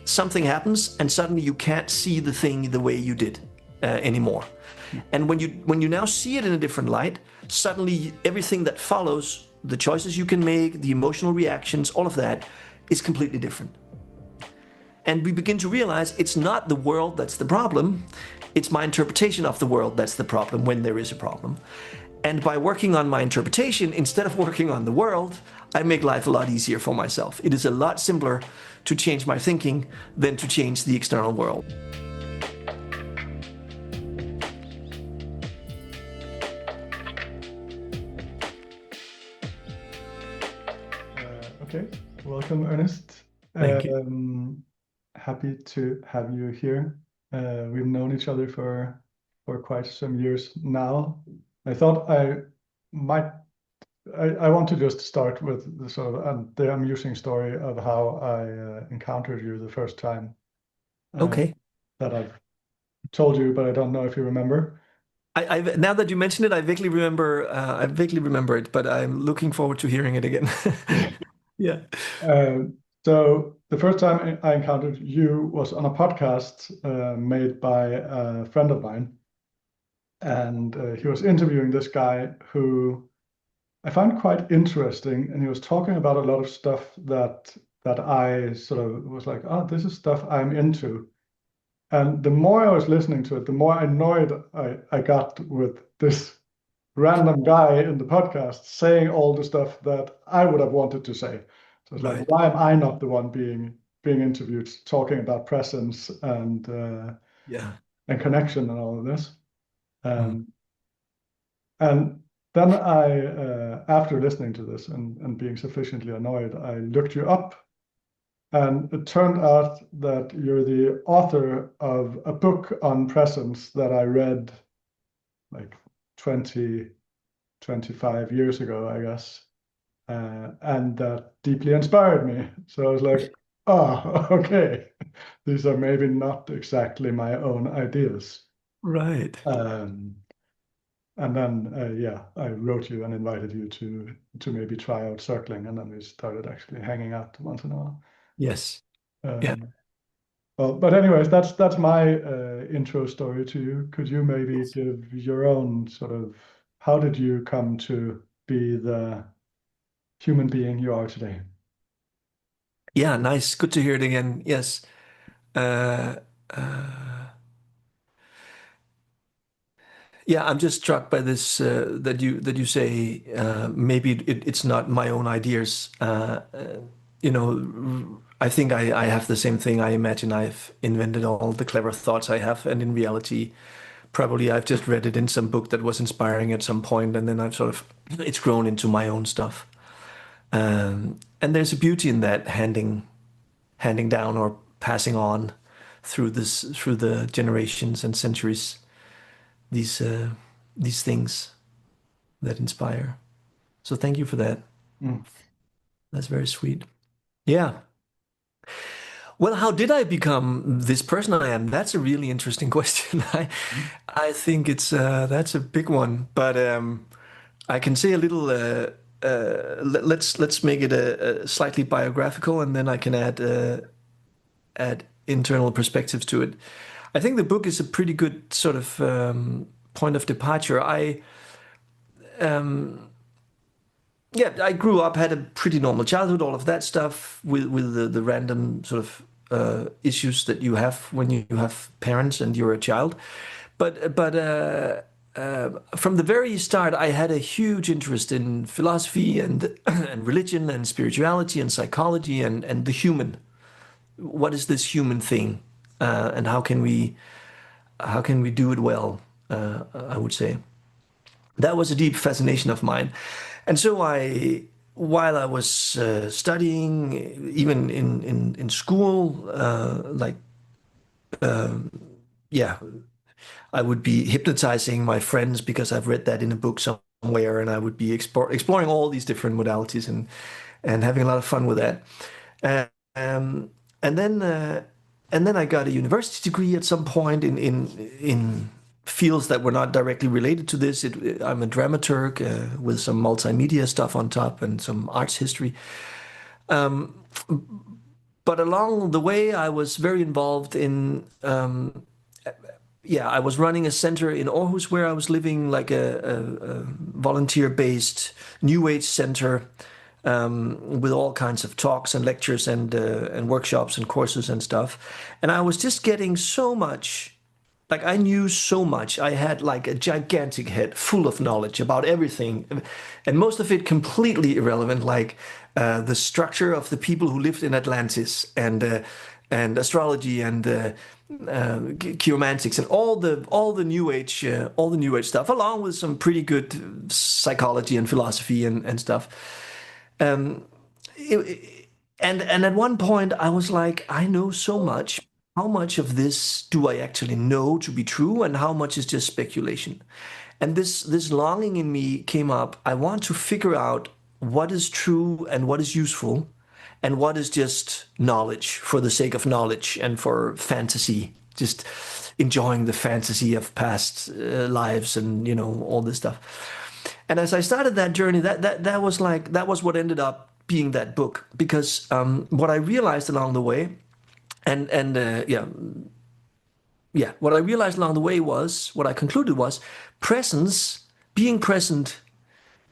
something happens and suddenly you can't see the thing the way you did anymore. And when you now see it in a different light, suddenly everything that follows, the choices you can make, the emotional reactions, all of that is completely different. And we begin to realize it's not the world that's the problem, it's my interpretation of the world that's the problem when there is a problem. And by working on my interpretation, instead of working on the world, I make life a lot easier for myself. It is a lot simpler to change my thinking than to change the external world. Okay, welcome, Ernest. Thank you. Happy to have you here. We've known each other for quite some years now. I thought I want to just start with the sort of the amusing story of how I encountered you the first time. Okay. That I've told you, but I don't know if you remember. Now that you mention it, I vaguely remember. I vaguely remember it, but I'm looking forward to hearing it again. Yeah. So the first time I encountered you was on a podcast made by a friend of mine, and he was interviewing this guy who I found quite interesting, and he was talking about a lot of stuff that I sort of was like, oh, this is stuff I'm into. And the more I was listening to it, the more annoyed I got with this random guy in the podcast saying all the stuff that I would have wanted to say. So it's like, why am I not the one being interviewed, talking about presence and connection and all of this? And then I, after listening to this and being sufficiently annoyed, I looked you up, and it turned out that you're the author of a book on presence that I read like 25 years ago, I guess. And that deeply inspired me. So I was like, oh, okay, these are maybe not exactly my own ideas. Right. And then, I wrote you and invited you to maybe try out circling, and then we started actually hanging out once in a while. Yes. Yeah. Well, but anyways, that's my intro story to you. Could you maybe give your own sort of, how did you come to be the human being you are today? Yeah, nice. Good to hear it again. Yes. Yeah, I'm just struck by this that you say maybe it's not my own ideas. I think I have the same thing. I imagine I've invented all the clever thoughts I have, and in reality, probably I've just read it in some book that was inspiring at some point, and then I've sort of it's grown into my own stuff. And there's a beauty in that handing down or passing on through the generations and centuries these things that inspire. So thank you for that. That's very sweet. Yeah. Well, how did I become this person I am? That's a really interesting question. I think that's a big one, but I can say a little. Let's make it a slightly biographical, and then I can add internal perspectives to it. I think the book is a pretty good sort of point of departure. I grew up, had a pretty normal childhood, all of that stuff with the random sort of issues that you have when you have parents and you're a child. But from the very start, I had a huge interest in philosophy and and religion and spirituality and psychology and the human. What is this human thing, and how can we do it well? I would say that was a deep fascination of mine, and so while I was studying, even in school, I would be hypnotizing my friends because I've read that in a book somewhere, and I would be exploring all these different modalities and having a lot of fun with that. And then I got a university degree at some point in fields that were not directly related to this. I'm a dramaturg with some multimedia stuff on top and some arts history. but along the way, I was very involved in, yeah, I was running a center in Aarhus where I was living, like a volunteer-based New Age center with all kinds of talks and lectures and workshops and courses and stuff. And I was just getting so much, like I knew so much. I had like a gigantic head full of knowledge about everything, and most of it completely irrelevant, like the structure of the people who lived in Atlantis and astrology and cheromantics and all the new age stuff, along with some pretty good psychology and philosophy and stuff. Um, and at one point, I was like, I know so much. How much of this do I actually know to be true, and how much is just speculation? And this longing in me came up. I want to figure out what is true and what is useful, and what is just knowledge for the sake of knowledge and for fantasy, just enjoying the fantasy of past lives and all this stuff. And as I started that journey, that was what ended up being that book, because what I realized along the way, what I realized along the way was, what I concluded was, being present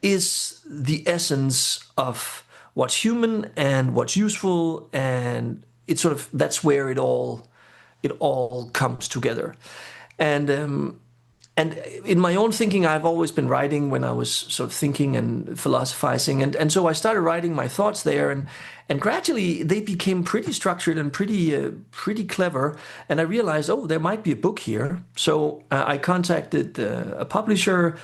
is the essence of what's human and what's useful, and it's sort of, that's where it all comes together. And in my own thinking, I've always been writing when I was sort of thinking and philosophizing. And so I started writing my thoughts there, and gradually they became pretty structured and pretty clever. And I realized, oh, there might be a book here. So I contacted a publisher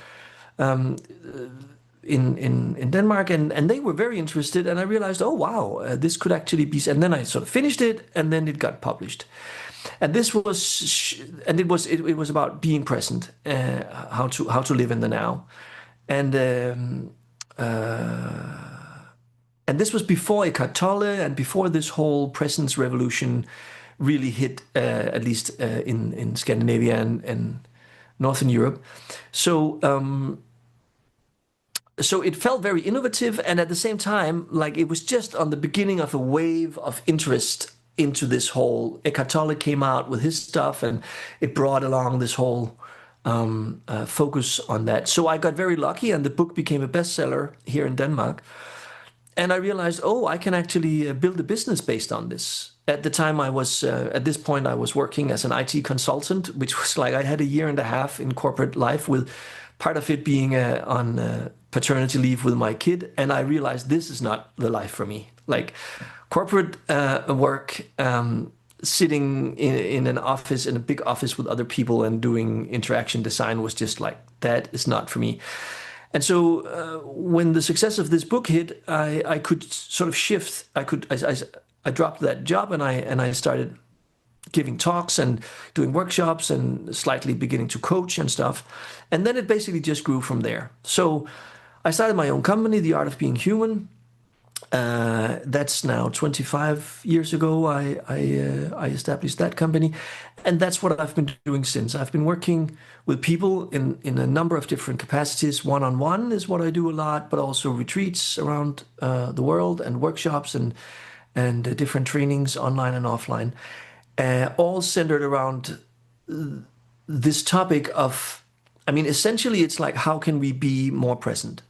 in Denmark, and they were very interested. And I realized, oh, wow, this could actually be. And then I sort of finished it, and then it got published. And it was about being present, how to live in the now, and this was before Eckhart Tolle and before this whole presence revolution really hit, at least in Scandinavia and Northern Europe. So it felt very innovative, and at the same time, like it was just on the beginning of a wave of interest into this whole. Eckhart Tolle came out with his stuff, and it brought along this whole focus on that. So I got very lucky, and the book became a bestseller here in Denmark. And I realized, oh, I can actually build a business based on this. At the time, at this point, I was working as an IT consultant, which was like I had a year and a half in corporate life, with part of it being on paternity leave with my kid. And I realized this is not the life for me. Like corporate work, sitting in an office, in a big office with other people and doing interaction design, was just like, that is not for me. And so when the success of this book hit, I could sort of shift. I dropped that job, and I started giving talks and doing workshops and slightly beginning to coach and stuff. And then it basically just grew from there. So I started my own company, The Art of Being Human. That's now 25 years ago. I established that company, and that's what I've been doing since. I've been working with people in a number of different capacities. One-on-one is what I do a lot, but also retreats around the world, and workshops and different trainings online and offline, all centered around this topic of, I mean, essentially it's like, how can we be more present?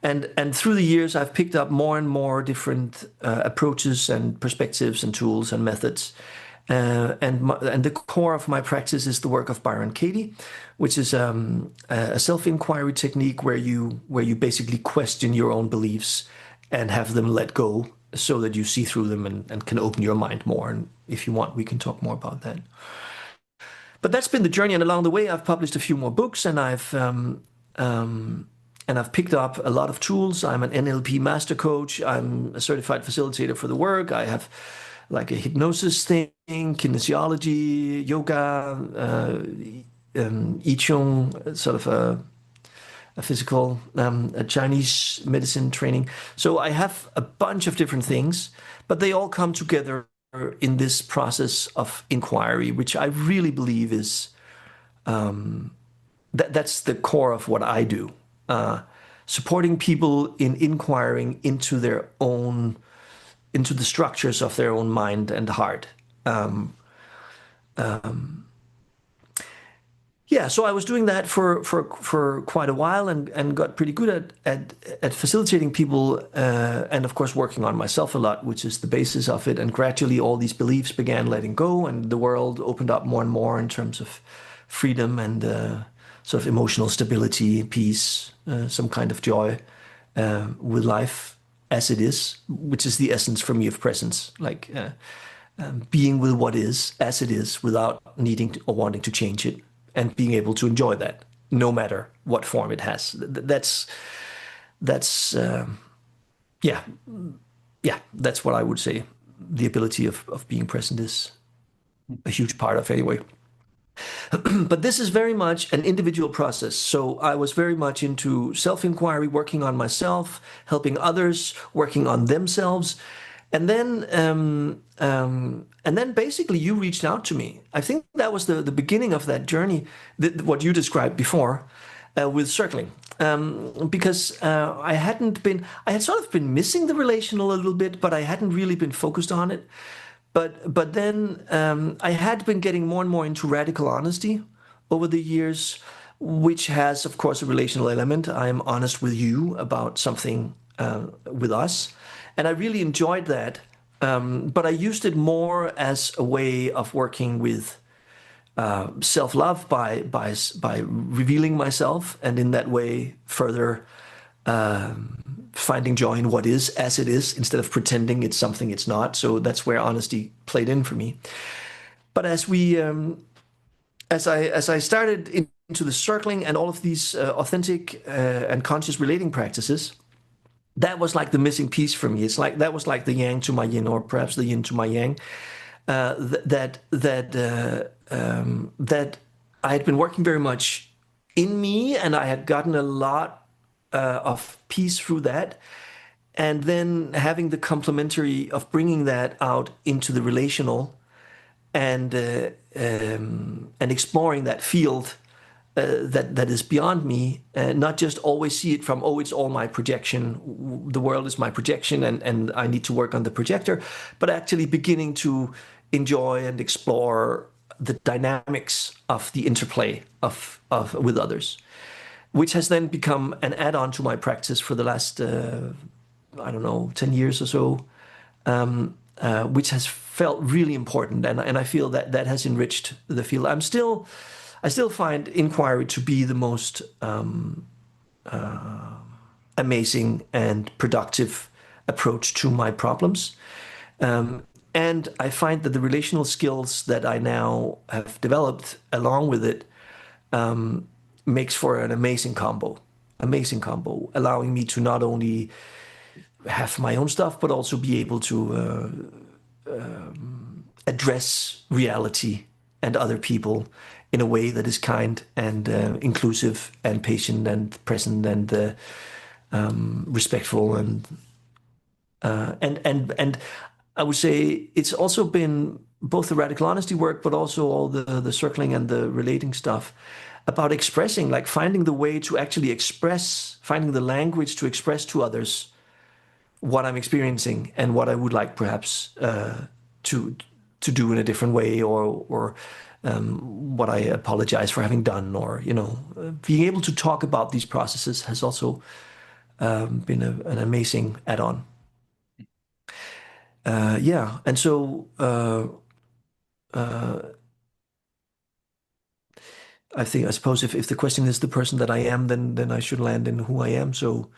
And through the years, I've picked up more and more different approaches and perspectives and tools and methods. And the core of my practice is the work of Byron Katie, which is a self-inquiry technique where you basically question your own beliefs and have them let go, so that you see through them and can open your mind more. And if you want, we can talk more about that. But that's been the journey. And along the way, I've published a few more books, and I've picked up a lot of tools. I'm an NLP master coach. I'm a certified facilitator for the work. I have like a hypnosis thing, kinesiology, yoga, I Ching, sort of a physical, a Chinese medicine training. So I have a bunch of different things, but they all come together in this process of inquiry, which I really believe is, that's the core of what I do. Supporting people in inquiring into their own into the structures of their own mind and heart. Yeah, so I was doing that for quite a while, and got pretty good at facilitating people, and of course working on myself a lot, which is the basis of it. And gradually all these beliefs began letting go, and the world opened up more and more in terms of freedom and sort of emotional stability, peace, some kind of joy with life as it is, which is the essence for me of presence, like being with what is as it is without needing to, or wanting to change it, and being able to enjoy that no matter what form it has. That's yeah, yeah, that's what I would say. The ability of being present is a huge part of anyway. But this is very much an individual process. So I was very much into self-inquiry, working on myself, helping others, working on themselves. And then basically you reached out to me. I think that was the beginning of that journey, what you described before with circling. Because I had sort of been missing the relational a little bit, but I hadn't really been focused on it. But then I had been getting more and more into radical honesty over the years, which has, of course, a relational element. I am honest with you about something with us. And I really enjoyed that. But I used it more as a way of working with self-love by revealing myself, and in that way further finding joy in what is as it is, instead of pretending it's something it's not. So that's where honesty played in for me. But as I started into the circling and all of these authentic and conscious relating practices, that was like the missing piece for me. It's like that was like the yang to my yin, or perhaps the yin to my yang. That I had been working very much in me, and I had gotten a lot of peace through that. And then having the complementary of bringing that out into the relational, and exploring that field that is beyond me, not just always see it from, oh, it's all my projection, the world is my projection, and I need to work on the projector, but actually beginning to enjoy and explore the dynamics of the interplay of with others, which has then become an add-on to my practice for the last, I don't know, 10 years or so, which has felt really important. And I feel that that has enriched the field. I still find inquiry to be the most amazing and productive approach to my problems. And I find that the relational skills that I now have developed along with it makes for an amazing combo, allowing me to not only have my own stuff, but also be able to address reality and other people in a way that is kind and inclusive and patient and present and respectful, and I would say it's also been both the radical honesty work, but also all the circling and the relating stuff about expressing, like finding the way to actually express, finding the language to express to others what I'm experiencing and what I would like perhaps to do in a different way, or what I apologize for having done, or being able to talk about these processes has also been an amazing add-on. Yeah, and so I suppose if the question is the person that I am, then I should land in who I am. So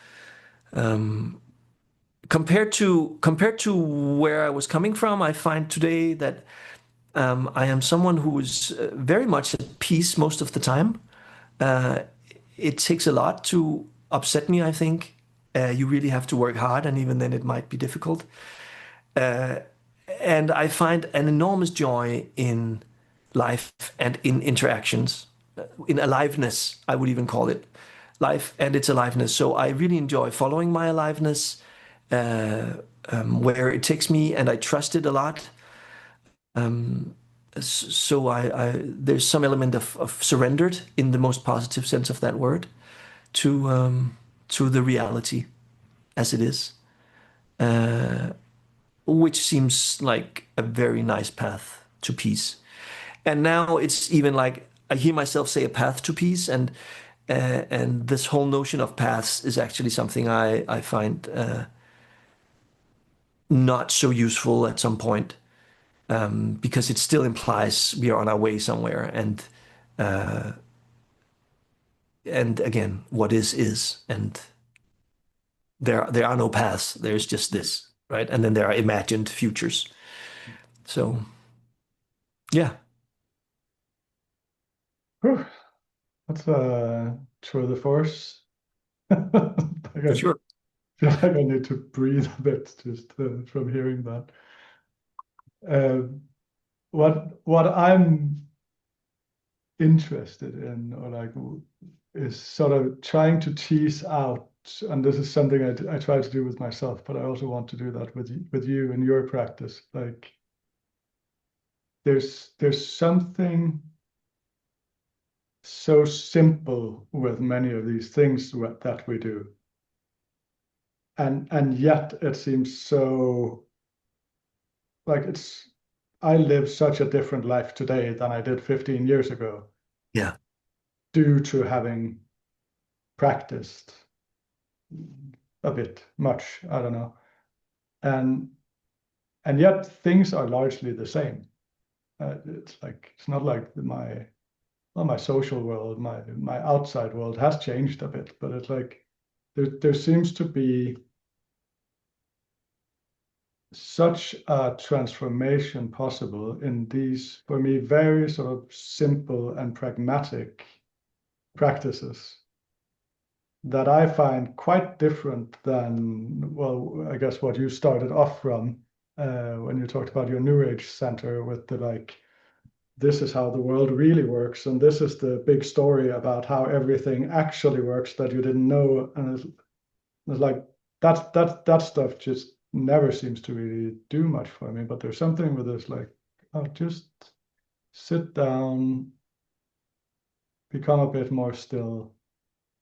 compared to where I was coming from, I find today that I am someone who is very much at peace most of the time. It takes a lot to upset me, I think. You really have to work hard, and even then it might be difficult. And I find an enormous joy in life and in interactions, in aliveness, I would even call it. Life and its aliveness. So I really enjoy following my aliveness, where it takes me, and I trust it a lot. So there's some element of surrendered, in the most positive sense of that word, to the reality as it is. which seems like a very nice path to peace. And now it's even like I hear myself say a path to peace, and this whole notion of paths is actually something I find not so useful at some point, because it still implies we are on our way somewhere, and again, what is, and there are no paths. There's just this, right? And then there are imagined futures. So yeah, Whew, that's a tour de force. Like for I sure. feel like I need to breathe a bit just from hearing that. Uh, what I'm interested in, or like, is sort of trying to tease out, and this is something I try to do with myself, but I also want to do that with you in your practice. Like, there's something so simple with many of these things that we do, and yet it seems so like it's. I live such a different life today than I did 15 years ago Yeah. due to having practiced a bit much. I don't know, and yet things are largely the same. It's like it's not like my well, my social world, my outside world has changed a bit, but it's like there seems to be such a transformation possible in these, for me, very sort of simple and pragmatic practices that I find quite different than, well, I guess what you started off from when you talked about your New Age center with the like, this is how the world really works, and this is the big story about how everything actually works that you didn't know, and it's like that stuff just never seems to really do much for me. But there's something with this, like, oh, just sit down, become a bit more still,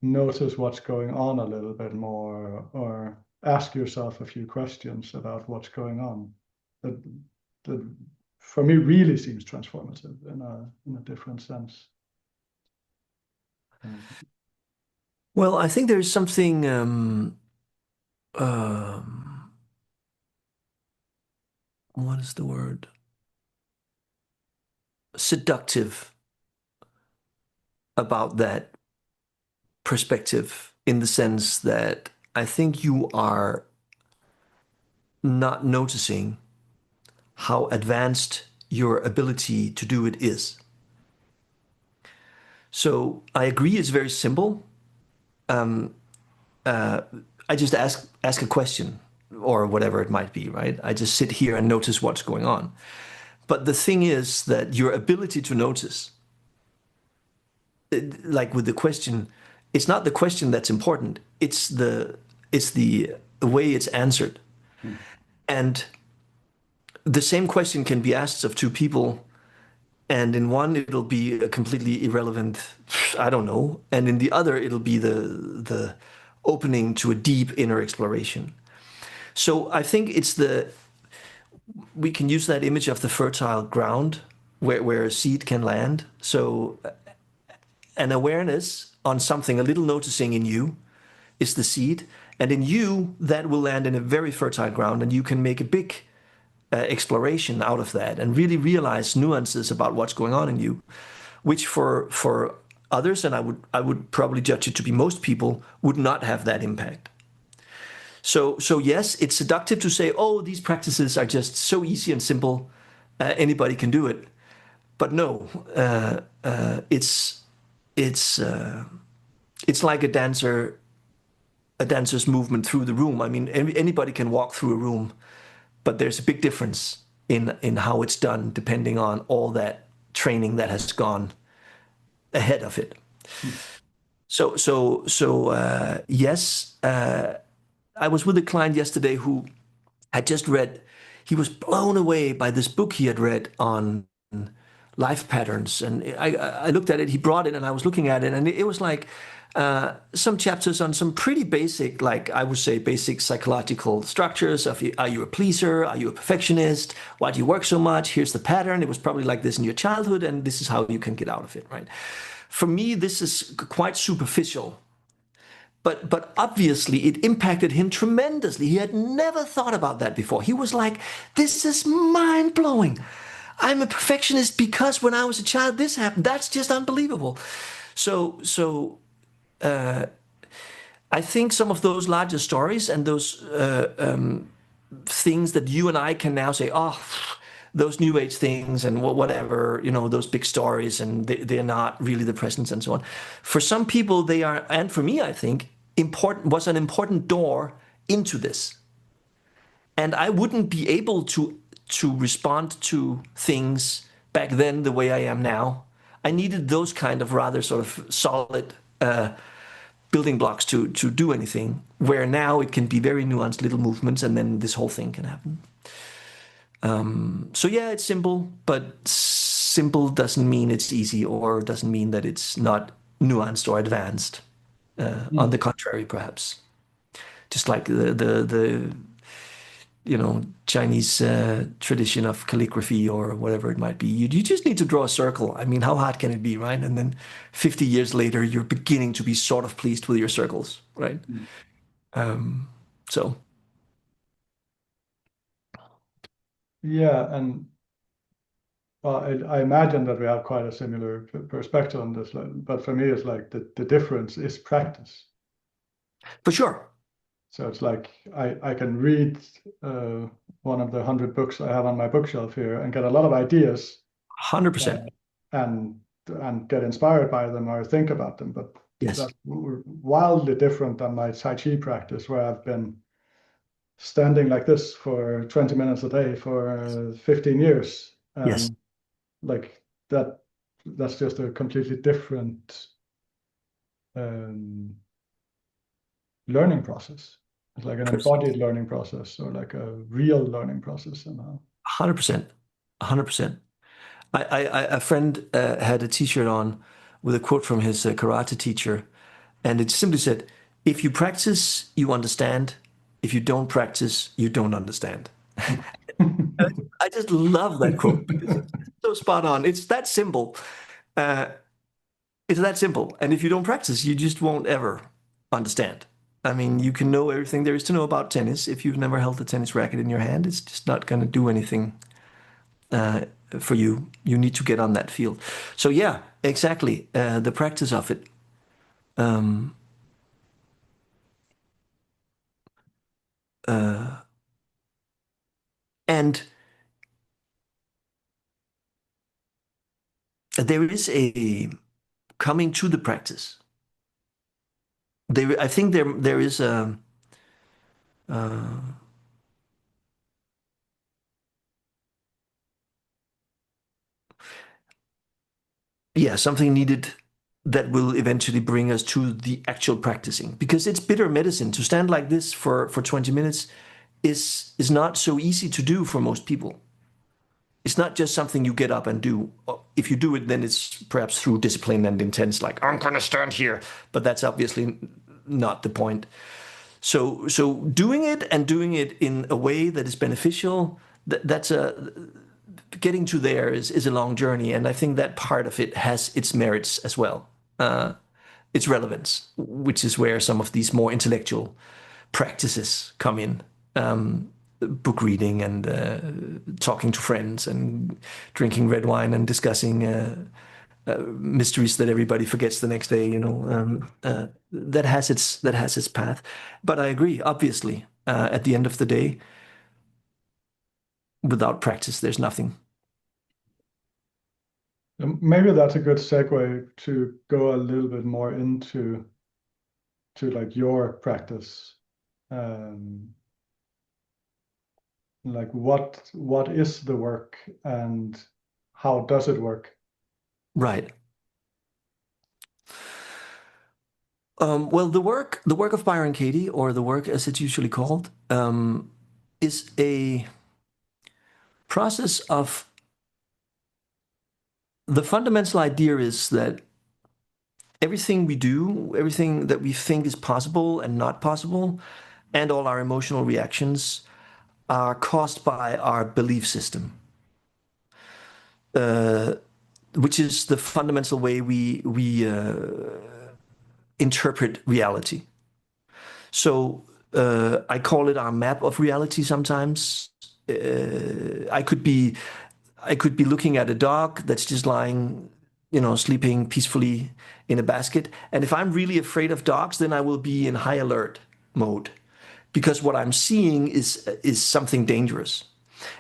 notice what's going on a little bit more, or ask yourself a few questions about what's going on. That that for me really seems transformative in a different sense. Um, Well, I think there's something um, what is the word? Seductive about that perspective, in the sense that I think you are not noticing how advanced your ability to do it is. So I agree it's very simple. I just ask a question or whatever it might be, right? I just sit here and notice what's going on. But the thing is that your ability to notice, like with the question, it's not the question that's important. It's the way it's answered. hmm. And the same question can be asked of two people, and in one it'll be a completely irrelevant, I don't know, and in the other it'll be the opening to a deep inner exploration. So I think it's the we can use that image of the fertile ground where a seed can land. So an awareness on something, a little noticing in you is the seed, and in you that will land in a very fertile ground, and you can make a big exploration out of that and really realize nuances about what's going on in you, which for others, and I would probably judge it to be most people, would not have that impact. So yes, it's seductive to say, oh, these practices are just so easy and simple, anybody can do it. But no, it's it's like a dancer's movement through the room. I mean, anybody can walk through a room, but there's a big difference in how it's done depending on all that training that has gone ahead of it. So yes, I was with a client yesterday who had just read. He was blown away by this book he had read on life patterns, and I looked at it. He brought it, and I was looking at it, and it was like some chapters on some pretty basic, like I would say, basic psychological structures of are you a pleaser? Are you a perfectionist? Why do you work so much? Here's the pattern. It was probably like this in your childhood, and this is how you can get out of it, right? For me, this is quite superficial, but obviously it impacted him tremendously. He had never thought about that before. He was like, "This is mind blowing. I'm a perfectionist because when I was a child, this happened. That's just unbelievable." So I think some of those larger stories and those things that you and I can now say, oh, those new age things and whatever, those big stories, and they're not really the presence and so on. For some people, they are, and for me, I think, was an important door into this. And I wouldn't be able to respond to things back then the way I am now. I needed those kind of rather sort of solid building blocks to do anything, where now it can be very nuanced little movements and then this whole thing can happen. So yeah, it's simple, but simple doesn't mean it's easy, or doesn't mean that it's not nuanced or advanced. On the contrary, perhaps. Just like the Chinese tradition of calligraphy or whatever it might be. You just need to draw a circle. I mean, how hard can it be, right? And then 50 years later, you're beginning to be sort of pleased with your circles, right? So Yeah, and well, I imagine that we have quite a similar perspective on this, but for me, it's like the difference is practice. for sure, So it's like I can read one of the 100 books I have on my bookshelf here and get a lot of ideas 100%. and get inspired by them or think about them. But Yes, that's wildly different than my Tai Chi practice, where I've been standing like this for 20 minutes a day for 15 years. yes, And like that's just a completely different um, learning process. It's like an embodied learning process, or like a real learning process somehow. 100%, 100%. A friend had a T-shirt on with a quote from his karate teacher, and it simply said, "If you practice, you understand. If you don't practice, you don't understand." I just love that quote because it's so spot on. It's that simple. Uh, it's that simple. And if you don't practice, you just won't ever understand. I mean, you can know everything there is to know about tennis. If you've never held a tennis racket in your hand, it's just not going to do anything for you. You need to get on that field. So yeah, exactly. The practice of it. Um, and there is a coming to the practice. I think there is a yeah, something needed that will eventually bring us to the actual practicing, because it's bitter medicine. To stand like this for 20 minutes is not so easy to do for most people. It's not just something you get up and do. If you do it, then it's perhaps through discipline and intense, like I'm gonna stand here, but that's obviously not the point. So doing it, and doing it in a way that is beneficial, that's a getting to there is a long journey, and I think that part of it has its merits as well, its relevance, which is where some of these more intellectual practices come in. Book reading and talking to friends and drinking red wine and discussing mysteries that everybody forgets the next day. That has its path. But I agree. Obviously, at the end of the day, without practice, there's nothing. Maybe that's a good segue to go a little bit more into like your practice. Like what is the work and how does it work? Right. Well, the work of Byron Katie, or the work as it's usually called, is a process of, the fundamental idea is that everything we do, everything that we think is possible and not possible, and all our emotional reactions are caused by our belief system, which is the fundamental way we interpret reality. So I call it our map of reality sometimes. I could be looking at a dog that's just lying, sleeping peacefully in a basket. And if I'm really afraid of dogs, then I will be in high alert mode, because what I'm seeing is something dangerous.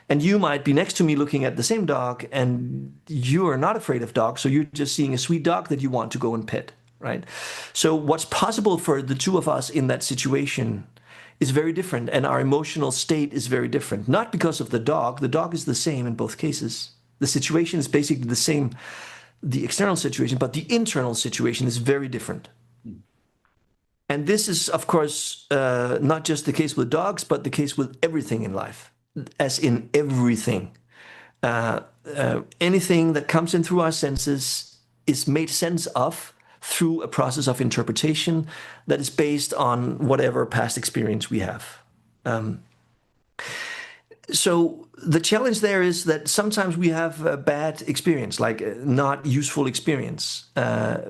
And you might be next to me looking at the same dog, and you are not afraid of dogs, so you're just seeing a sweet dog that you want to go and pet, right? So what's possible for the two of us in that situation is very different, and our emotional state is very different. Not because of the dog is the same in both cases. The situation is basically the same, the external situation, but the internal situation is very different. And this is, of course, not just the case with dogs, but the case with everything in life, as in everything. Anything that comes in through our senses is made sense of through a process of interpretation that is based on whatever past experience we have. So the challenge there is that sometimes we have a bad experience, like not useful experience,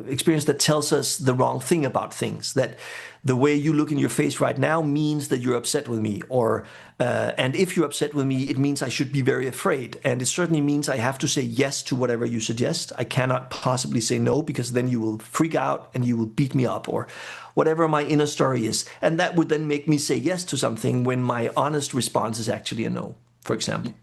experience that tells us the wrong thing about things, that the way you look in your face right now means that you're upset with me, or and if you're upset with me, it means I should be very afraid, and it certainly means I have to say yes to whatever you suggest. I cannot possibly say no, because then you will freak out and you will beat me up, or whatever my inner story is. And that would then make me say yes to something when my honest response is actually a no, for example.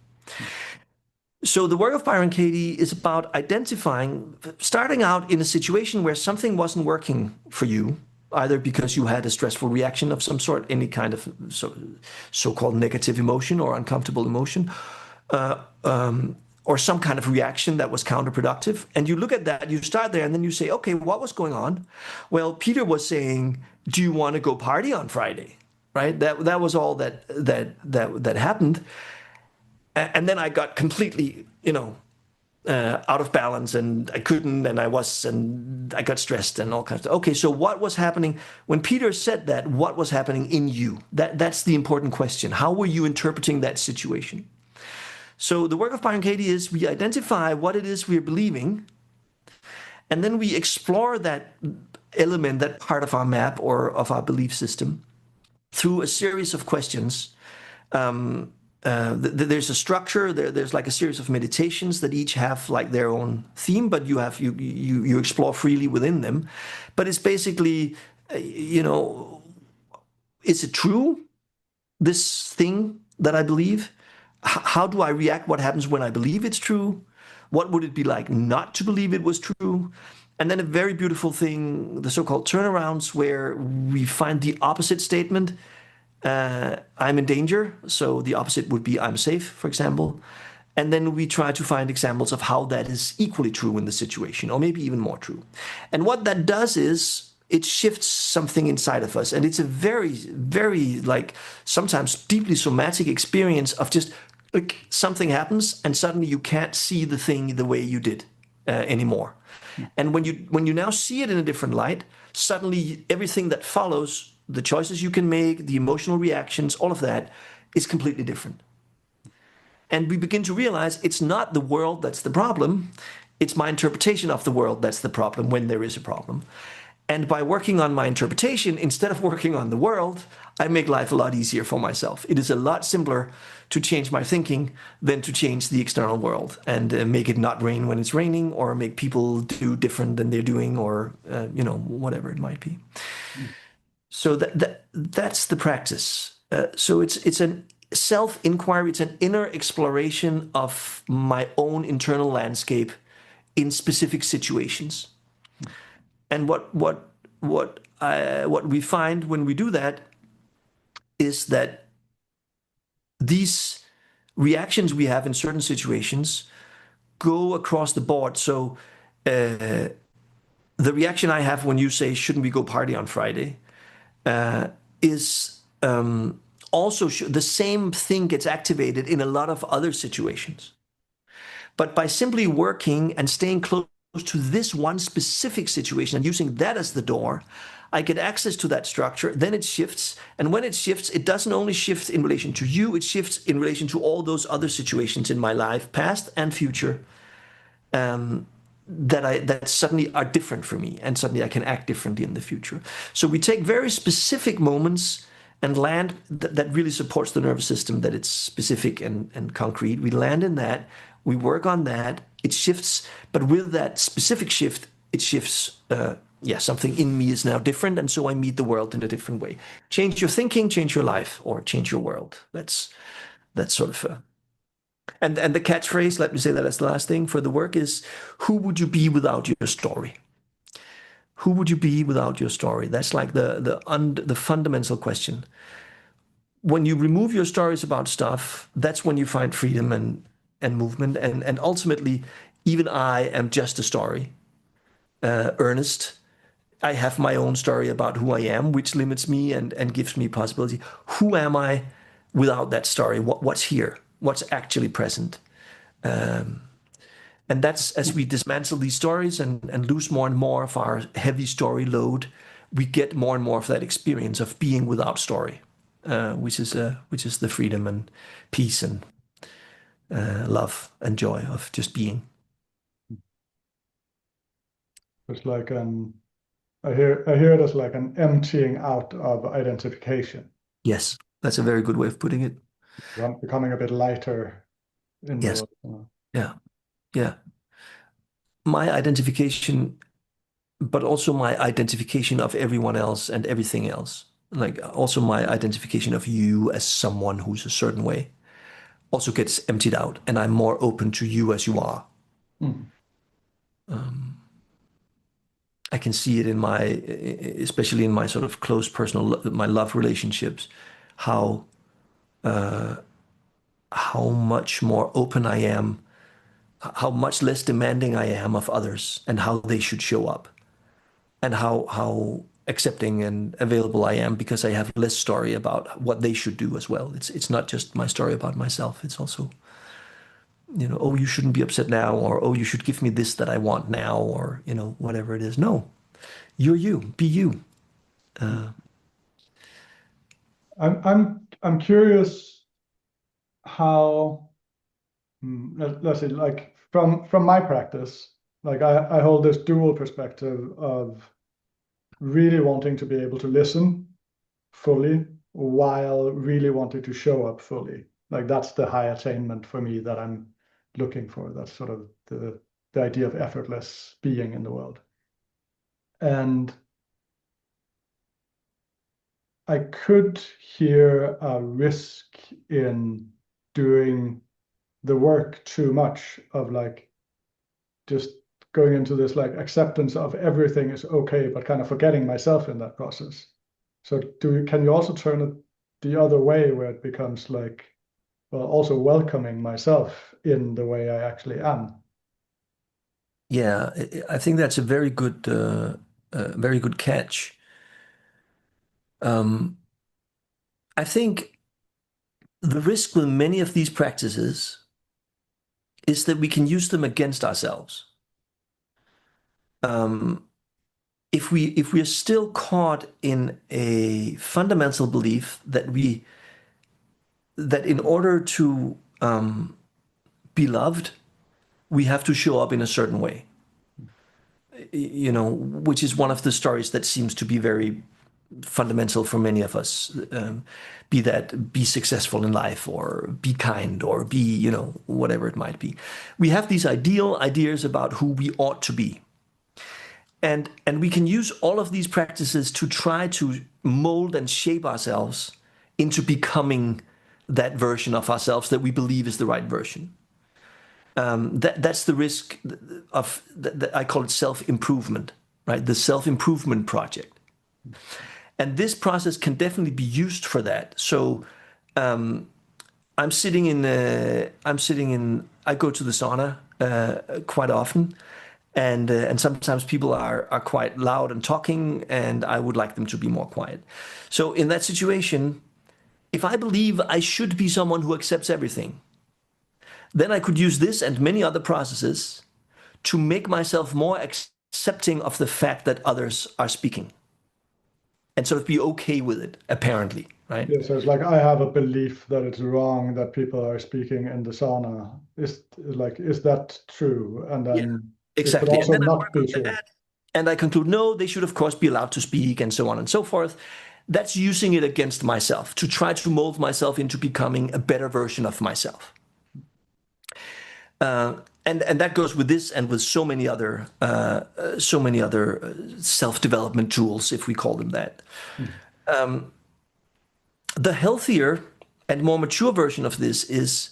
So the work of Byron Katie is about identifying, starting out in a situation where something wasn't working for you, either because you had a stressful reaction of some sort, any kind of so-called negative emotion or uncomfortable emotion, or some kind of reaction that was counterproductive. And you look at that, you start there, and then you say, okay, what was going on? Well, Peter was saying, do you want to go party on Friday? Right? That was all that happened. And then I got completely, out of balance, and I couldn't, and I got stressed and all kinds of stuff. Okay, so what was happening when Peter said that? What was happening in you? That's the important question. How were you interpreting that situation? So the work of Byron Katie is we identify what it is we're believing, and then we explore that element, that part of our map or of our belief system, through a series of questions. There's a structure. There's like a series of meditations that each have like their own theme, but you explore freely within them. But it's basically, is it true, this thing that I believe? How do I react? What happens when I believe it's true? What would it be like not to believe it was true? And then a very beautiful thing, the so-called turnarounds, where we find the opposite statement. I'm in danger, so the opposite would be I'm safe, for example. And then we try to find examples of how that is equally true in the situation, or maybe even more true. And what that does is it shifts something inside of us. And it's a very, very, like, sometimes deeply somatic experience of just like something happens and suddenly you can't see the thing the way you did anymore. And when you now see it in a different light, suddenly everything that follows, the choices you can make, the emotional reactions, all of that is completely different. And we begin to realize it's not the world that's the problem. It's my interpretation of the world that's the problem when there is a problem. And by working on my interpretation, instead of working on the world, I make life a lot easier for myself. It is a lot simpler to change my thinking than to change the external world and make it not rain when it's raining, or make people do different than they're doing, or, whatever it might be. So that's the practice. So it's an self-inquiry, it's an inner exploration of my own internal landscape in specific situations. And what we find when we do that is that these reactions we have in certain situations go across the board. So the reaction I have when you say, shouldn't we go party on Friday, is also the same thing gets activated in a lot of other situations. But by simply working and staying close to this one specific situation and using that as the door, I get access to that structure, then it shifts. And when it shifts, it doesn't only shift in relation to you, it shifts in relation to all those other situations in my life, past and future, that suddenly are different for me, and suddenly I can act differently in the future. So we take very specific moments and land that really supports the nervous system, that it's specific and concrete. We land in that, we work on that, it shifts, but with that specific shift, it shifts, something in me is now different, and so I meet the world in a different way. Change your thinking, change your life, or change your world. That's sort of and the catchphrase, let me say that as the last thing for the work, is who would you be without your story? Who would you be without your story? That's like the fundamental question. When you remove your stories about stuff, that's when you find freedom and movement. And ultimately, even I am just a story. Ernest, I have my own story about who I am, which limits me and gives me possibility. Who am I without that story? What's here? What's actually present? And that's as we dismantle these stories and lose more and more of our heavy story load, we get more and more of that experience of being without story, which is the freedom and peace and love and joy of just being. It's like I hear it as like an emptying out of identification. Yes, that's a very good way of putting it. Becoming a bit lighter in Yes. the world. Yeah. Yeah. My identification, but also my identification of everyone else and everything else. Like also my identification of you as someone who's a certain way also gets emptied out, and I'm more open to you as you are. Mm. I can see it in my, especially in my sort of close personal, my love relationships, how much more open I am, how much less demanding I am of others, and how they should show up, and how accepting and available I am because I have less story about what they should do as well. It's not just my story about myself. It's also, oh, you shouldn't be upset now, or oh, you should give me this that I want now, or whatever it is. No, you're you. Be you. I'm curious how let's say like from my practice, like I hold this dual perspective of really wanting to be able to listen fully while really wanting to show up fully. Like that's the high attainment for me that I'm looking for. That's sort of the idea of effortless being in the world. And I could hear a risk in doing the work too much of like just going into this like acceptance of everything is okay, but kind of forgetting myself in that process. So can you also turn it the other way where it becomes like, well, also welcoming myself in the way I actually am? Yeah, I think that's a very good catch. I think the risk with many of these practices is that we can use them against ourselves. If we are still caught in a fundamental belief that in order to be loved, we have to show up in a certain way, which is one of the stories that seems to be very fundamental for many of us. Be successful in life, or be kind, or be, whatever it might be. We have these ideal ideas about who we ought to be. And we can use all of these practices to try to mold and shape ourselves into becoming that version of ourselves that we believe is the right version. That's the risk of, I call it self-improvement, right? The self-improvement project. And this process can definitely be used for that. So I go to the sauna quite often. And sometimes people are quite loud and talking, and I would like them to be more quiet. So in that situation, if I believe I should be someone who accepts everything, then I could use this and many other processes to make myself more accepting of the fact that others are speaking and sort of be okay with it, apparently, right? Yeah, so it's like I have a belief that it's wrong that people are speaking in the sauna. Is that true? And Yeah, then it could exactly. And also then I not work be on true. that, and I conclude, no, they should, of course, be allowed to speak, and so on and so forth. That's using it against myself to try to mold myself into becoming a better version of myself. And that goes with this and with so many other self-development tools, if we call them that. The healthier and more mature version of this is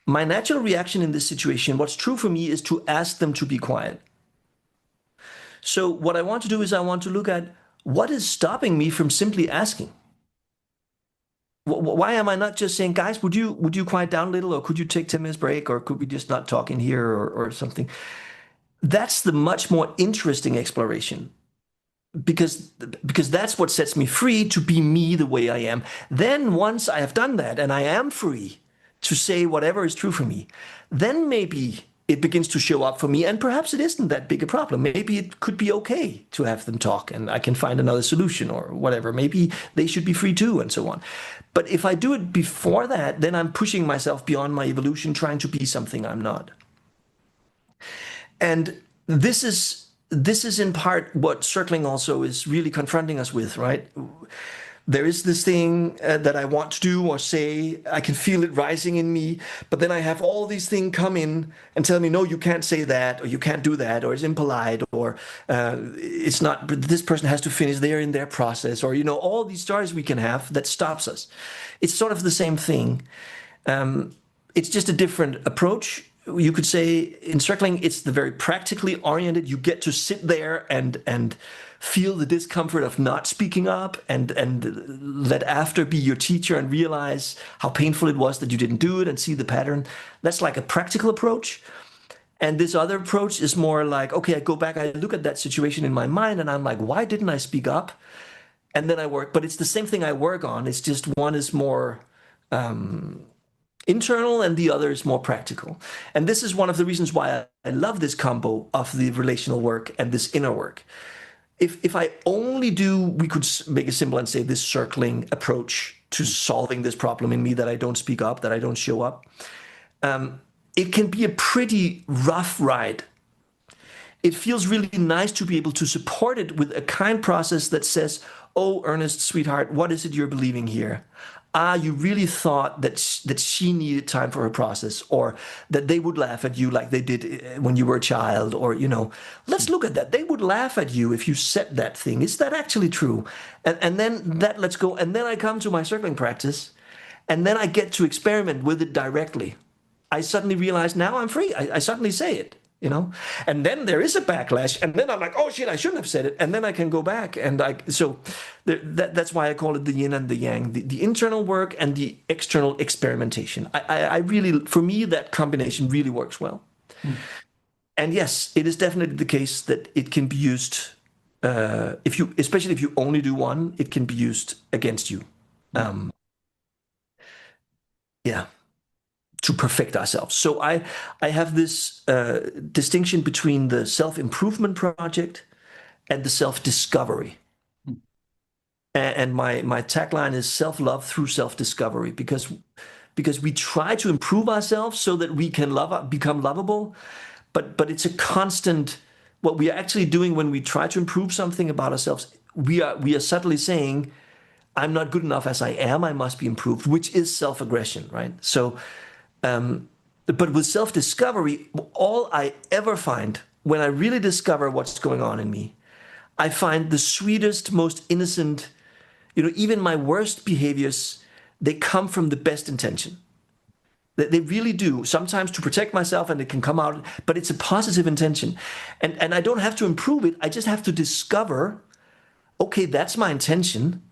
my natural reaction in this situation. What's true for me is to ask them to be quiet. So what I want to do is I want to look at what is stopping me from simply asking. Why am I not just saying, guys, would you quiet down a little, or could you take 10 minutes break, or could we just not talk in here, or something? That's the much more interesting exploration, because that's what sets me free to be me the way I am. Then once I have done that and I am free to say whatever is true for me, then maybe it begins to show up for me, and perhaps it isn't that big a problem. Maybe it could be okay to have them talk and I can find another solution or whatever. Maybe they should be free too, and so on. But if I do it before that, then I'm pushing myself beyond my evolution, trying to be something I'm not. And this is in part what circling also is really confronting us with, right? There is this thing that I want to do or say, I can feel it rising in me, but then I have all these things come in and tell me, no, you can't say that, or you can't do that, or it's impolite, or it's not, this person has to finish, they're in their process, or, all these stories we can have that stops us. It's sort of the same thing. It's just a different approach. You could say in circling, it's the very practically oriented. You get to sit there and feel the discomfort of not speaking up, and let after be your teacher and realize how painful it was that you didn't do it and see the pattern. That's like a practical approach. And this other approach is more like, okay, I go back, I look at that situation in my mind, and I'm like, why didn't I speak up? And then I work, but it's the same thing I work on. It's just one is more internal and the other is more practical. And this is one of the reasons why I love this combo of the relational work and this inner work. If I only do, we could make it simple and say this circling approach to solving this problem in me, that I don't speak up, that I don't show up, it can be a pretty rough ride. It feels really nice to be able to support it with a kind process that says, oh, Ernest, sweetheart, what is it you're believing here? You really thought that she needed time for her process, or that they would laugh at you like they did when you were a child, or, let's look at that. They would laugh at you if you said that thing. Is that actually true? And then let's go. And then I come to my circling practice, and then I get to experiment with it directly. I suddenly realize now I'm free. I suddenly say it. And then there is a backlash, and then I'm like, oh shit, I shouldn't have said it, and then I can go back, and that's why I call it the yin and the yang, the internal work and the external experimentation. I really, for me, that combination really works well. And yes, it is definitely the case that it can be used, especially if you only do one, it can be used against you. To perfect ourselves. So I have this distinction between the self-improvement project and the self-discovery. And my tagline is self-love through self-discovery, because we try to improve ourselves so that we can become lovable, but it's a constant. What we are actually doing when we try to improve something about ourselves, we are subtly saying, I'm not good enough as I am, I must be improved, which is self-aggression, right? So but with self-discovery, all I ever find when I really discover what's going on in me, I find the sweetest, most innocent, even my worst behaviors, they come from the best intention. They really do. Sometimes to protect myself, and it can come out, but it's a positive intention. And I don't have to improve it. I just have to discover, okay, that's my intention.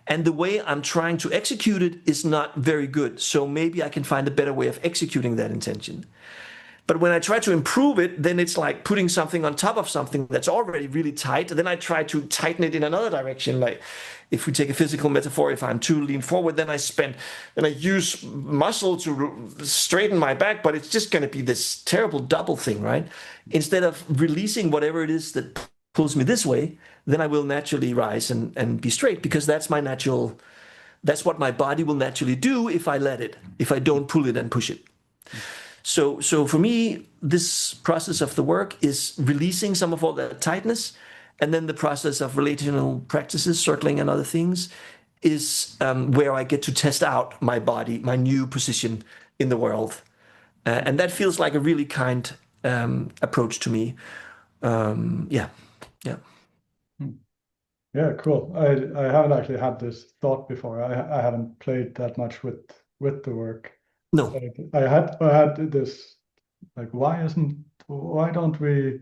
And the way I'm trying to execute it is not very good. So maybe I can find a better way of executing that intention. But when I try to improve it, then it's like putting something on top of something that's already really tight. And then I try to tighten it in another direction. Like if we take a physical metaphor, if I'm too lean forward, then I use muscle to straighten my back, but it's just going to be this terrible double thing, right? Instead of releasing whatever it is that pulls me this way, then I will naturally rise and be straight, because that's what my body will naturally do if I let it, if I don't pull it and push it. So for me, this process of the work is releasing some of all that tightness, and then the process of relational practices, circling and other things, is where I get to test out my body, my new position in the world. And that feels like a really kind approach to me. Yeah. Yeah, cool. I haven't actually had this thought before. I haven't played that much with the work. No. I had this, like, why don't we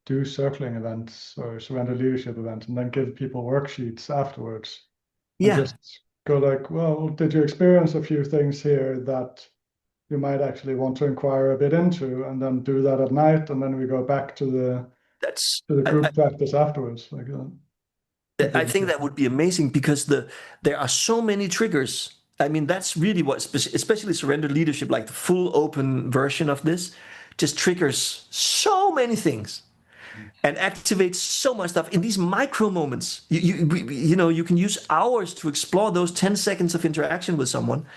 do circling events or surrender leadership events and then give people worksheets afterwards? And Yeah. just go like, well, did you experience a few things here that you might actually want to inquire a bit into, and then do that at night, and then we go back to the group practice afterwards. Like I think that would be amazing, because there are so many triggers. I mean, that's really what, especially surrender leadership, like the full open version of this, just triggers so many things and activates so much stuff in these micro moments. You can use hours to explore those 10 seconds of interaction with someone,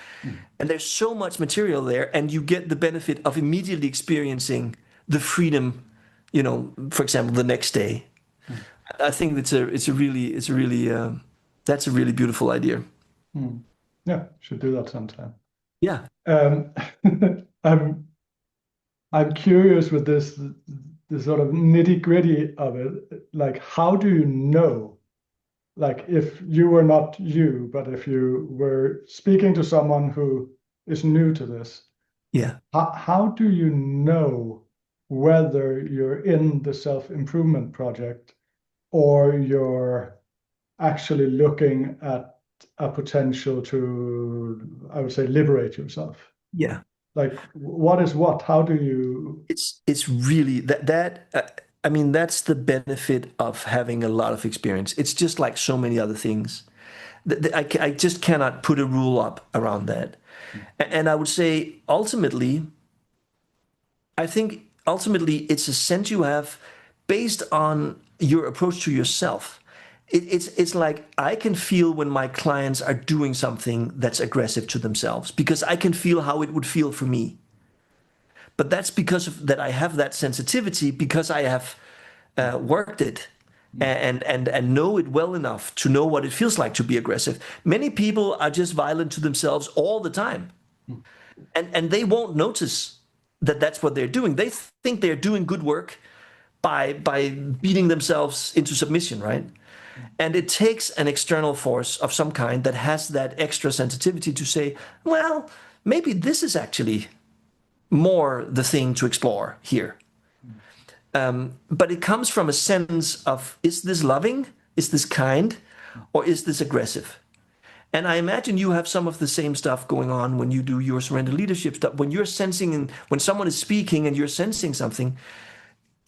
and there's so much material there, and you get the benefit of immediately experiencing the freedom, for example, the next day. I think that's a really beautiful idea. Yeah, should do that sometime. Yeah. I'm curious with this sort of nitty-gritty of it. Like, how do you know? Like, if you were not you, but if you were speaking to someone who is new to this, Yeah. How do you know whether you're in the self-improvement project or you're actually looking at a potential to, I would say, liberate yourself? Yeah. Like, what is what? How do you? It's really I mean, that's the benefit of having a lot of experience. It's just like so many other things. I just cannot put a rule up around that. And I would say I think ultimately it's a sense you have based on your approach to yourself. It's like I can feel when my clients are doing something that's aggressive to themselves, because I can feel how it would feel for me. But that's because of that I have that sensitivity, because I have worked it and know it well enough to know what it feels like to be aggressive. Many people are just violent to themselves all the time, and they won't notice that that's what they're doing. They think they're doing good work by beating themselves into submission, right? And it takes an external force of some kind that has that extra sensitivity to say, well, maybe this is actually more the thing to explore here. But it comes from a sense of, is this loving? Is this kind? Or is this aggressive? And I imagine you have some of the same stuff going on when you do your surrender leadership stuff. When you're sensing, when someone is speaking and you're sensing something,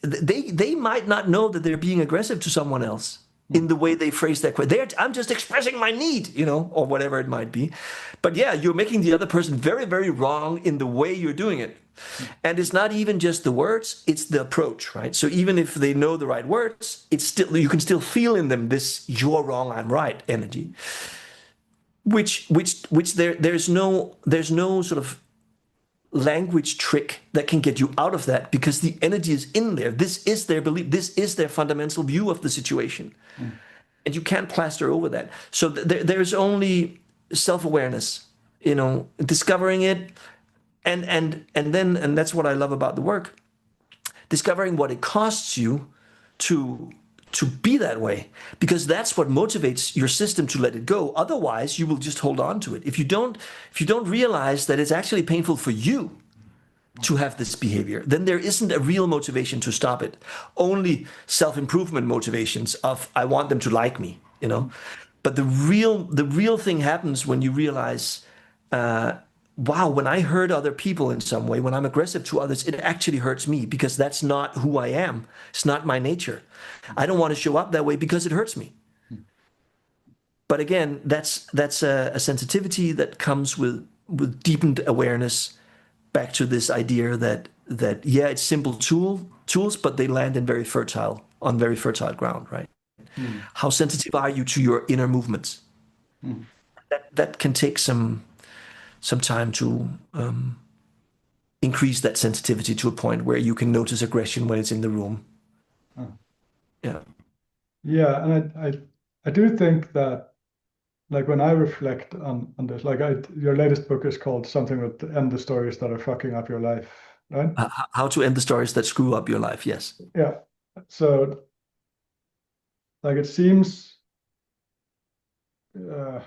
they might not know that they're being aggressive to someone else in the way they phrase that question. I'm just expressing my need, or whatever it might be. But yeah, you're making the other person very, very wrong in the way you're doing it. And it's not even just the words, it's the approach, right? So even if they know the right words, it's still, you can still feel in them this "you're wrong, I'm right" energy. Which there's no sort of language trick that can get you out of that, because the energy is in there. This is their belief. This is their fundamental view of the situation. And you can't plaster over that. So there's only self-awareness, discovering it. And that's what I love about the work. Discovering what it costs you to be that way, because that's what motivates your system to let it go. Otherwise, you will just hold on to it. If you don't realize that it's actually painful for you to have this behavior, then there isn't a real motivation to stop it. Only self-improvement motivations of, I want them to like me, But the real thing happens when you realize wow, when I hurt other people in some way, when I'm aggressive to others, it actually hurts me because that's not who I am. It's not my nature. I don't want to show up that way because it hurts me. But again, that's a sensitivity that comes with deepened awareness. Back to this idea that yeah, it's simple tools, but they land in very fertile ground, right? How sensitive are you to your inner movements? That can take some time to increase that sensitivity to a point where you can notice aggression when it's in the room. Yeah. Yeah, and I do think that, like, when I reflect on this, like, your latest book is called something with End the Stories That Are Fucking Up Your Life, right? How to end the stories that screw up your life. Yes. Yeah. So, like, it seems, uh,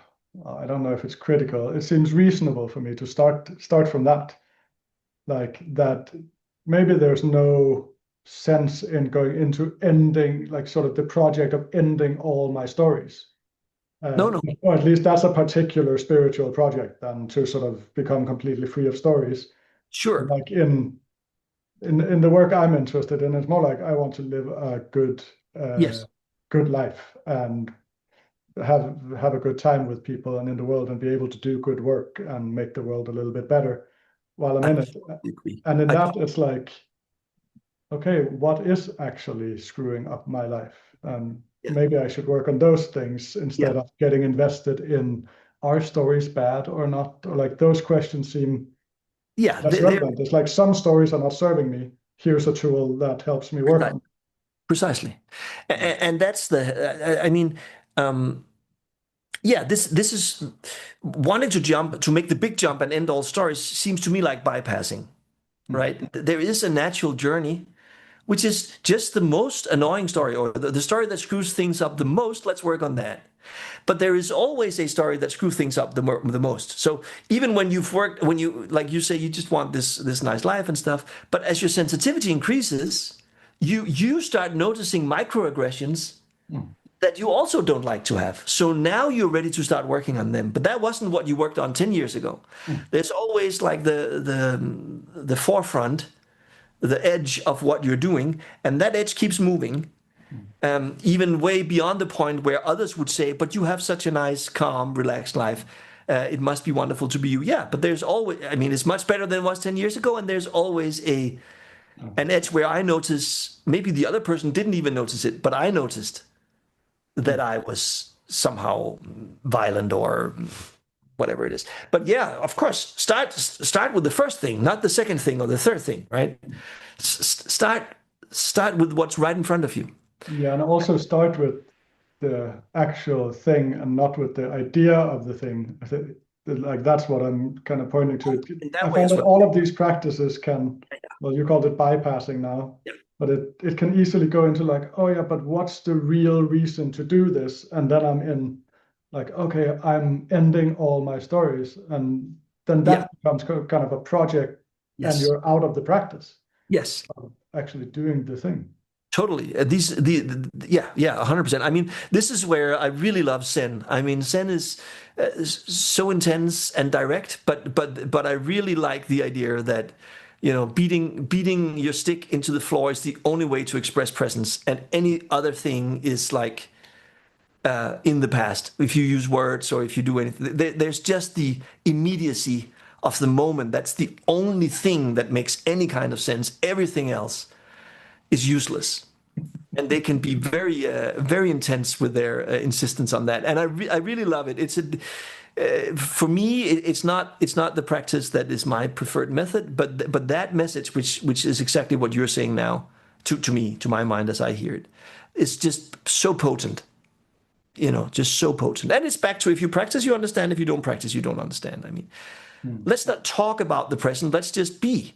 I don't know if it's critical. It seems reasonable for me to start from that, like that. Maybe there's no sense in going into ending, like, sort of the project of ending all my stories. No, no. Or at least that's a particular spiritual project, than to sort of become completely free of stories. Sure. Like in the work I'm interested in, it's more like I want to live a Yes. good life and have a good time with people and in the world, and be able to do good work and make the world a little bit better while I'm I in it. totally agree. And in I that, it's like, okay, what is actually screwing up my life? And Yeah. maybe I should work on those things Yeah. instead of getting invested in, are stories bad or not? Or, like, those questions seem Yeah. less relevant. It's like, some stories are not serving me. Here's a tool that helps me work on. Precisely. And that's I mean, yeah, this is wanting to make the big jump and end all stories seems to me like bypassing, right? There is a natural journey, which is just the most annoying story, or the story that screws things up the most. Let's work on that. But there is always a story that screws things up the most. So even when you've worked, when you, like you say, you just want this nice life and stuff, but as your sensitivity increases, you start noticing microaggressions that you also don't like to have. So now you're ready to start working on them. But that wasn't what you worked on 10 years ago. There's always like the forefront, the edge of what you're doing, and that edge keeps moving, even way beyond the point where others would say, but you have such a nice, calm, relaxed life. It must be wonderful to be you. Yeah, but there's always, I mean, it's much better than it was 10 years ago. And there's always an edge where I notice, maybe the other person didn't even notice it, but I noticed that I was somehow violent or whatever it is. But yeah, of course, start with the first thing, not the second thing or the third thing, right? Start with what's right in front of you. Yeah, and also start with the actual thing and not with the idea of the thing. I think, like, that's what I'm kind of pointing to. In I that way find as that well. all of these practices can, well, you called it bypassing now, Yeah. but it can easily go into, like, oh yeah, but what's the real reason to do this? And then I'm in, like, okay, I'm ending all my stories, and then Yeah. that becomes kind of a project, and Yes. you're out of the practice Yes. of actually doing the thing. Totally. Yeah, 100%. I mean, this is where I really love Zen. I mean, Zen is so intense and direct, but I really like the idea that, beating your stick into the floor is the only way to express presence, and any other thing is like in the past. If you use words or if you do anything, there's just the immediacy of the moment. That's the only thing that makes any kind of sense. Everything else is useless, and they can be very intense with their insistence on that. And I really love it. For me, it's not the practice that is my preferred method, but that message, which is exactly what you're saying now, to me, to my mind, as I hear it, is just so potent. Just so potent. And it's back to, if you practice, you understand. If you don't practice, you don't understand. I mean, let's not talk about the present. Let's just be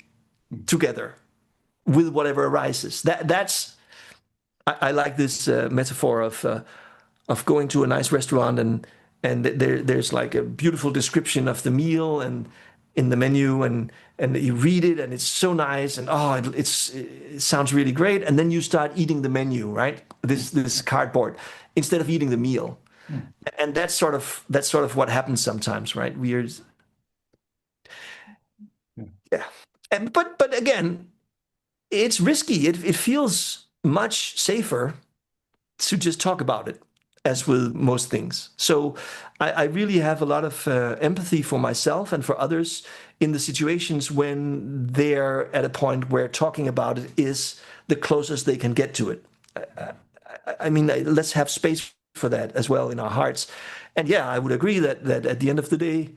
together with whatever arises. I like this metaphor of going to a nice restaurant, and there's like a beautiful description of the meal and in the menu, and you read it, and it's so nice, and it sounds really great, and then you start eating the menu, right? This cardboard, instead of eating the meal. And that's sort of what happens sometimes, right? But again, it's risky. It feels much safer to just talk about it, as with most things. So I really have a lot of empathy for myself and for others in the situations when they're at a point where talking about it is the closest they can get to it. I mean, let's have space for that as well in our hearts. And yeah, I would agree that at the end of the day,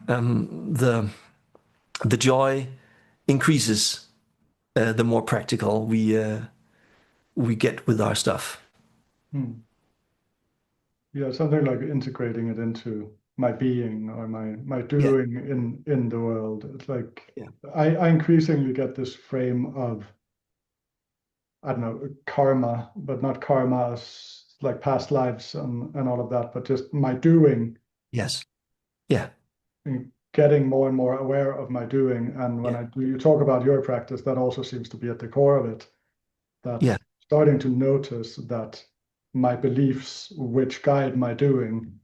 the the joy increases the more practical we get with our stuff. Hmm. Yeah, something like integrating it into my being or my Yeah, doing in the world. It's like yeah, I increasingly get this frame of, I don't know, karma, but not karma as like past lives and all of that, but just my doing, yes, yeah, and getting more and more aware of my doing. And when yeah, I do, you talk about your practice, that also seems to be at the core of it. That yeah, starting to notice that my beliefs, which guide my doing,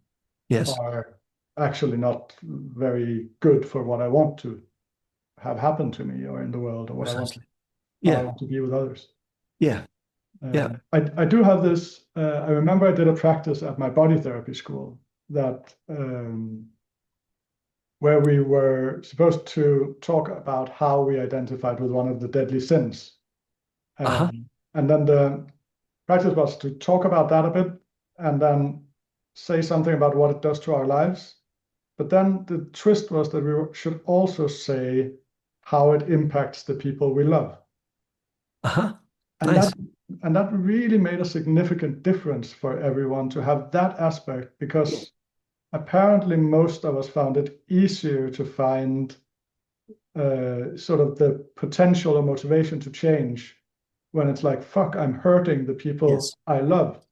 yes, are actually not very good for what I want to have happen to me or in the world, or what I want to, precisely. how I Yeah, want to be with others. yeah, yeah. I do have this. I remember I did a practice at my body therapy school that where we were supposed to talk about how we identified with one of the deadly sins. Uh-huh. And then the practice was to talk about that a bit and then say something about what it does to our lives. But then the twist was that we should also say how it impacts the people we love. Uh-huh. And that Nice. and that really made a significant difference for everyone to have that aspect, Yeah. because apparently most of us found it easier to find sort of the potential or motivation to change when it's like, fuck, I'm hurting the people Yes. I love,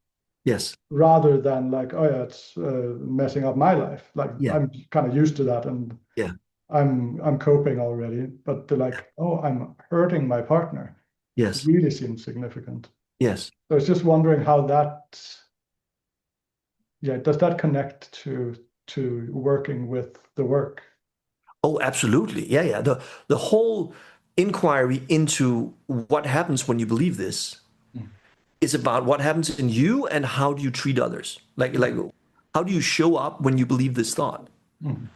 Yes. rather than like, oh yeah, it's messing up my life. Like Yeah. I'm kind of used to that and Yeah. I'm coping already. But they're like, oh, I'm hurting my partner, Yes. really seems significant. Yes. So I was just wondering how that, yeah, does that connect to working with the work? Oh, absolutely. Yeah, yeah. The whole inquiry into what happens when you believe this Mm, is about what happens in you and how do you treat others. Like how do you show up when you believe this thought? mm,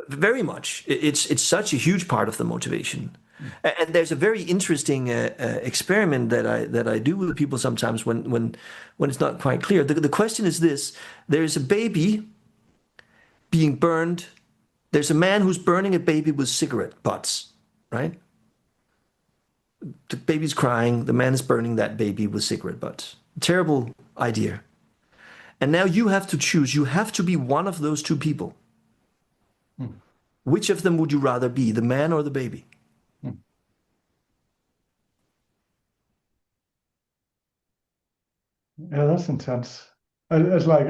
Very much. It's such a huge part of the motivation. mm, And there's a very interesting experiment that I do with people sometimes when it's not quite clear. The question is this: there is a baby being burned. There's a man who's burning a baby with cigarette butts, right? The baby's crying. The man is burning that baby with cigarette butts. Terrible idea. And now you have to choose. You have to be one of those two people. mm, Which of them would you rather be, the man or the baby? mm. Yeah, that's intense. It's like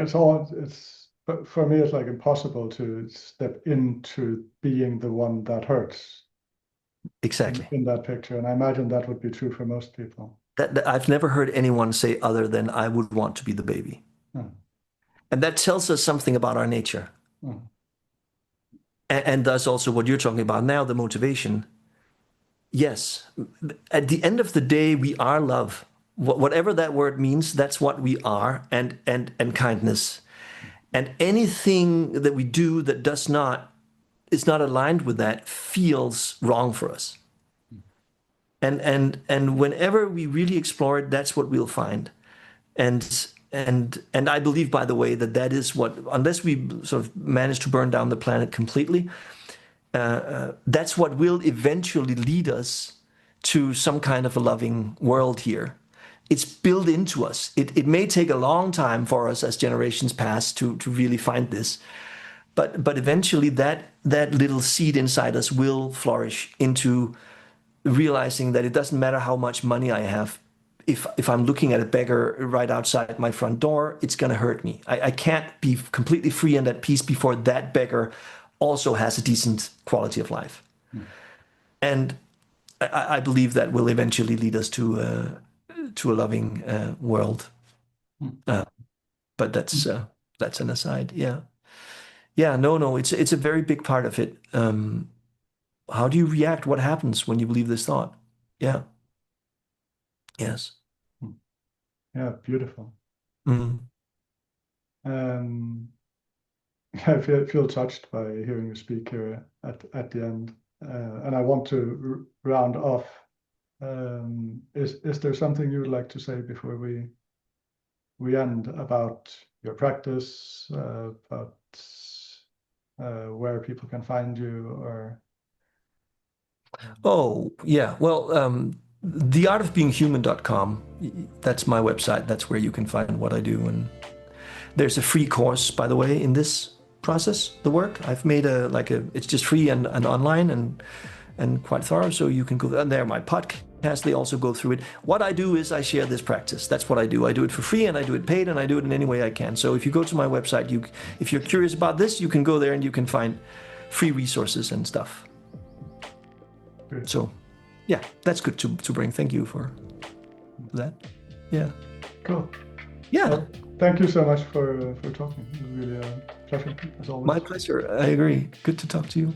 but for me, it's like impossible to step into being the one that hurts Exactly. in that picture. And I imagine that would be true for most people. I've never heard anyone say other than I would want to be the baby. Mm, And that tells us something about our nature. mm, And thus also what you're talking about now, the motivation. Yes, at the end of the day, we are love. Whatever that word means, that's what we are, and kindness. And anything that we do that does not is not aligned with that feels wrong for us. And whenever we really explore it, that's what we'll find. And I believe, by the way, that that is what, unless we sort of manage to burn down the planet completely, that's what will eventually lead us to some kind of a loving world here. It's built into us. It may take a long time for us as generations pass to really find this, but eventually that little seed inside us will flourish into realizing that it doesn't matter how much money I have. If I'm looking at a beggar right outside my front door, it's going to hurt me. I can't be completely free and at peace before that beggar also has a decent quality of life. mm, And I believe that will eventually lead us to a loving world. mm. Uh, but that's an aside. Yeah, yeah. No, no. It's a very big part of it. how do you react? What happens when you believe this thought? Yeah. Yes. Yeah, beautiful. Mm. Um, I feel touched by hearing you speak here at the end, and I want to round off. Is there something you would like to say before we end about your practice, about where people can find you, or? Oh, yeah. Well, theartofbeinghuman.com, that's my website. That's where you can find what I do. And there's a free course, by the way, in this process, the work. I've made it's just free and online and quite thorough. So you can go, and there, my podcast, they also go through it. What I do is I share this practice. That's what I do. I do it for free and I do it paid and I do it in any way I can. So if you go to my website, if you're curious about this, you can go there and you can find free resources and stuff. Good. So, yeah, that's good to bring. Thank you for that. Yeah. Cool. Yeah. Well, thank you so much for talking. It was really a pleasure, as always. My pleasure. I agree. Good to talk to you.